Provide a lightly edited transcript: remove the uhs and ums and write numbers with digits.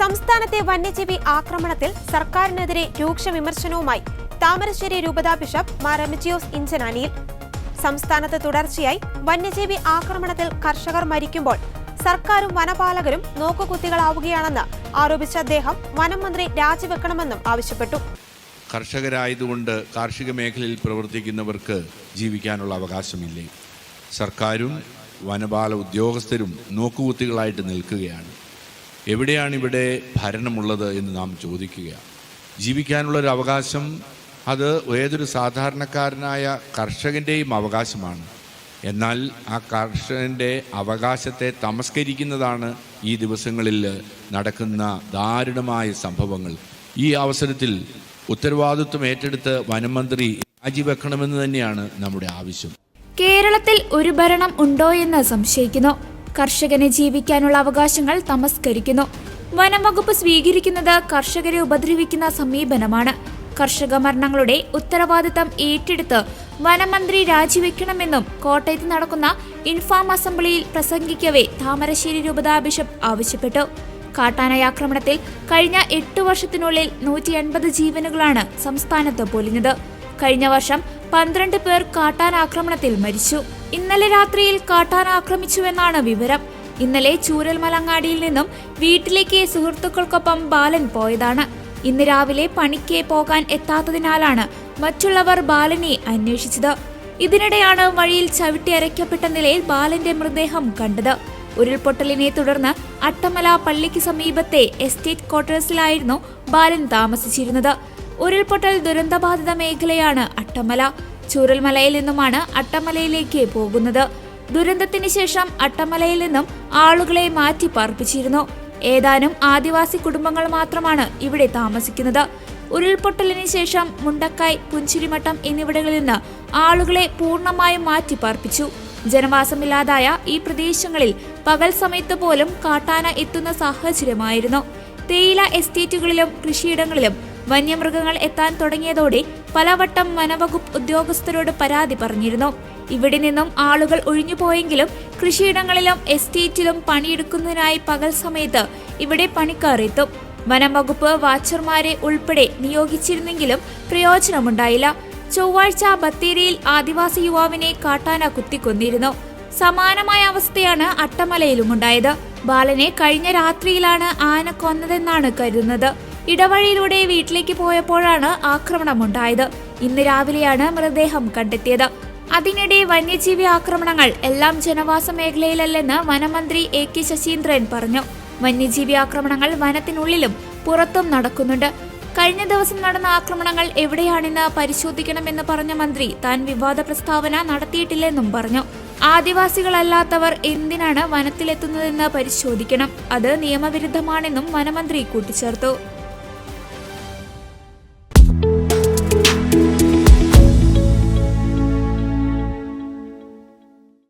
സംസ്ഥാനത്തെ വന്യജീവി ആക്രമണത്തിൽ സർക്കാരിനെതിരെ രൂക്ഷ വിമർശനവുമായി താമരശ്ശേരി രൂപതാ ബിഷപ്പ് മാർ റെമിജിയോസ് ഇഞ്ചനാനിയിൽ. സംസ്ഥാനത്ത് തുടർച്ചയായി വന്യജീവി ആക്രമണത്തിൽ കർഷകർ മരിക്കുമ്പോൾ സർക്കാരും വനപാലകരും നോക്കുകുത്തികളാവുകയാണെന്ന് ആരോപിച്ച അദ്ദേഹം വനം മന്ത്രി രാജിവെക്കണമെന്നും ആവശ്യപ്പെട്ടു. കർഷകരായതുകൊണ്ട് കാർഷിക മേഖലയിൽ പ്രവർത്തിക്കുന്നവർക്ക് ജീവിക്കാനുള്ള അവകാശമില്ലേ? സർക്കാരും വനപാല ഉദ്യോഗസ്ഥരും നോക്കുകുത്തികളായിട്ട് നിൽക്കുകയാണ്. എവിടെയാണ് ഇവിടെ ഭരണമുള്ളത് എന്ന് നാം ചോദിക്കുകയാണ്. ജീവിക്കാനുള്ളൊരു അവകാശം അത് ഏതൊരു സാധാരണക്കാരനായ കർഷകൻ്റെയും അവകാശമാണ്. എന്നാൽ ആ കർഷകൻ്റെ അവകാശത്തെ തമസ്കരിക്കുന്നതാണ് ഈ ദിവസങ്ങളിൽ നടക്കുന്ന ദാരുണമായ സംഭവങ്ങൾ. ഈ അവസരത്തിൽ ഉത്തരവാദിത്വം ഏറ്റെടുത്ത് വനമന്ത്രി രാജിവെക്കണമെന്ന് തന്നെയാണ് നമ്മുടെ ആവശ്യം. കേരളത്തിൽ ഒരു ഭരണം ഉണ്ടോ എന്ന് സംശയിക്കുന്നു. കർഷകന് ജീവിക്കാനുള്ള അവകാശങ്ങൾ തമസ്കരിക്കുന്നു. വനംവകുപ്പ് സ്വീകരിക്കുന്നത് കർഷകരെ ഉപദ്രവിക്കുന്ന സമീപനമാണ്. കർഷക മരണങ്ങളുടെ ഉത്തരവാദിത്തം ഏറ്റെടുത്ത് വനമന്ത്രി രാജിവെക്കണമെന്നും കോട്ടയത്ത് നടക്കുന്ന ഇൻഫാം അസംബ്ലിയിൽ പ്രസംഗിക്കവേ താമരശ്ശേരി രൂപതാ ബിഷപ്പ് ആവശ്യപ്പെട്ടു. കാട്ടാനയാക്രമണത്തിൽ കഴിഞ്ഞ 8 വർഷത്തിനുള്ളിൽ 180 ജീവനുകളാണ് സംസ്ഥാനത്ത് പൊലിഞ്ഞത്. കഴിഞ്ഞ വർഷം 12 പേർ കാട്ടാനാക്രമണത്തിൽ മരിച്ചു. ഇന്നലെ രാത്രിയിൽ കാട്ടാന ആക്രമിച്ചുവെന്നാണ് വിവരം. ഇന്നലെ ചൂരൽമലങ്ങാടിയിൽ നിന്നും വീട്ടിലേക്ക് സുഹൃത്തുക്കൾക്കൊപ്പം ബാലൻ പോയതാണ്. ഇന്ന് രാവിലെ പണിക്ക് പോകാൻ എത്താത്തതിനാലാണ് മറ്റുള്ളവർ ബാലനെ അന്വേഷിച്ചത്. ഇതിനിടെയാണ് വഴിയിൽ ചവിട്ടി അരയ്ക്കപ്പെട്ട നിലയിൽ ബാലന്റെ മൃതദേഹം കണ്ടത്. ഉരുൾപൊട്ടലിനെ തുടർന്ന് അട്ടമല പള്ളിക്ക് സമീപത്തെ എസ്റ്റേറ്റ് ക്വാർട്ടേഴ്സിലായിരുന്നു ബാലൻ താമസിച്ചിരുന്നത്. ഉരുൾപൊട്ടൽ ദുരന്തബാധിത മേഖലയാണ് അട്ടമല. ചൂരൽമലയിൽ നിന്നുമാണ് അട്ടമലയിലേക്ക് പോകുന്നത്. ദുരന്തത്തിന് ശേഷം അട്ടമലയിൽ നിന്നും ആളുകളെ മാറ്റി പാർപ്പിച്ചിരുന്നു. ഏതാനും ആദിവാസി കുടുംബങ്ങൾ മാത്രമാണ് ഇവിടെ താമസിക്കുന്നത്. ഉരുൾപൊട്ടലിന് ശേഷം മുണ്ടക്കായ്, പുഞ്ചിരിമട്ടം എന്നിവിടങ്ങളിൽ നിന്ന് ആളുകളെ പൂർണ്ണമായും മാറ്റി പാർപ്പിച്ചു. ജനവാസമില്ലാതായ ഈ പ്രദേശങ്ങളിൽ പകൽ സമയത്ത് പോലും കാട്ടാന എത്തുന്ന സാഹചര്യമായിരുന്നു. തേയില എസ്റ്റേറ്റുകളിലും കൃഷിയിടങ്ങളിലും വന്യമൃഗങ്ങൾ എത്താൻ തുടങ്ങിയതോടെ പലവട്ടം വനവകുപ്പ് ഉദ്യോഗസ്ഥരോട് പരാതി പറഞ്ഞിരുന്നു. ഇവിടെ നിന്നും ആളുകൾ ഒഴിഞ്ഞുപോയെങ്കിലും കൃഷിയിടങ്ങളിലും എസ്റ്റേറ്റിലും പണിയെടുക്കുന്നതിനായി പകൽ സമയത്ത് ഇവിടെ പണിക്കാർ എത്തും. വനം വകുപ്പ് വാച്ചർമാരെ ഉൾപ്പെടെ നിയോഗിച്ചിരുന്നെങ്കിലും പ്രയോജനമുണ്ടായില്ല. ചൊവ്വാഴ്ച ബത്തേരിയിൽ ആദിവാസി യുവാവിനെ കാട്ടാന കുത്തിക്കൊന്നിരുന്നു. സമാനമായ അവസ്ഥയാണ് അട്ടമലയിലുമുണ്ടായത്. ബാലനെ കഴിഞ്ഞ രാത്രിയിലാണ് ആന കൊന്നതെന്നാണ് കരുതുന്നത്. ഇടവഴിയിലൂടെ വീട്ടിലേക്ക് പോയപ്പോഴാണ് ആക്രമണമുണ്ടായത്. ഇന്ന് രാവിലെയാണ് മൃതദേഹം കണ്ടെത്തിയത്. അതിനിടെ വന്യജീവി ആക്രമണങ്ങൾ എല്ലാം ജനവാസ മേഖലയിലല്ലെന്ന് വനമന്ത്രി AK ശശീന്ദ്രൻ പറഞ്ഞു. വന്യജീവി ആക്രമണങ്ങൾ വനത്തിനുള്ളിലും പുറത്തും നടക്കുന്നുണ്ട്. കഴിഞ്ഞ ദിവസം നടന്ന ആക്രമണങ്ങൾ എവിടെയാണെന്ന് പരിശോധിക്കണമെന്ന് പറഞ്ഞ മന്ത്രി താൻ വിവാദ പ്രസ്താവന നടത്തിയിട്ടില്ലെന്നും പറഞ്ഞു. ആദിവാസികളല്ലാത്തവർ എന്തിനാണ് വനത്തിലെത്തുന്നതെന്ന് പരിശോധിക്കണം. അത് നിയമവിരുദ്ധമാണെന്നും വനമന്ത്രി കൂട്ടിച്ചേർത്തു.